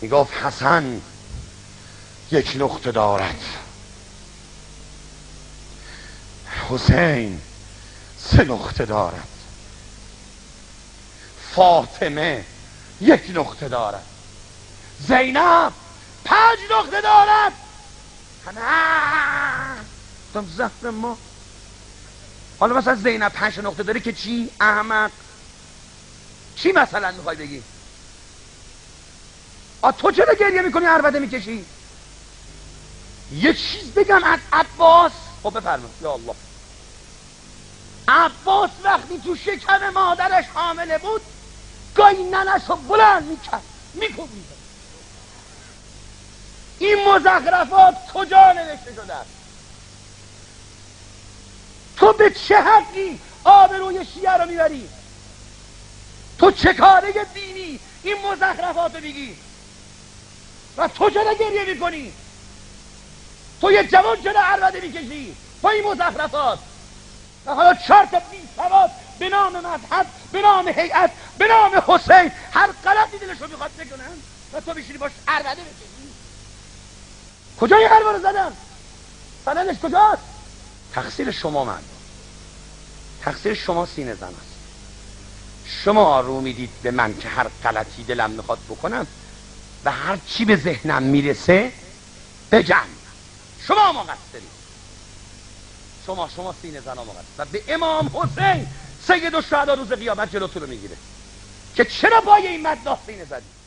میگفت حسن یک نقطه دارد، حسین 3 نقطه دارد، فاطمه 1 نقطه دارد، زینب 5 نقطه دارد. همه زهر ما. حالا مثلا زینب 5 نقطه داره که چی؟ احمق. چی مثلا میخوای بگی؟ تو چرا گریه میکنی عربده میکشی؟ یه چیز بگم از عباس. خب بفرما. یا الله. عباس وقتی تو شکم مادرش حامله بود گاهی ننشو بلند میکرد میکوبید. این مزخرفات کجا نوشته شده است؟ تو به چه حقی آبروی شیعه رو میبری؟ تو چه کاره دینی این مزخرفات رو میگی؟ و تو چرا گریه میکنی؟ تو یه جوان چرا عربده میکشی با این مزخرفات؟ و حالا 4 تا بی‌سواد به نام مذهب، به نام هیئت، به نام حسین هر غلطی دلشو میخواد بکنن و تو میشینی باش عربده بکشی. کجا این حرفا رو زدن؟ سندش کجاست؟ تقصیر شما مردم، تقصیر شما سینه زن است. شما رو میدید به من که هر غلطی دلم میخواد بکنم و هر چی به ذهنم میرسه بگم. شما مقصرید. شما سینه زن ها مقصر. و به امام حسین سید الشهدا روز قیامت جلوتون رو میگیره که چرا پای این مداح سینه زدید.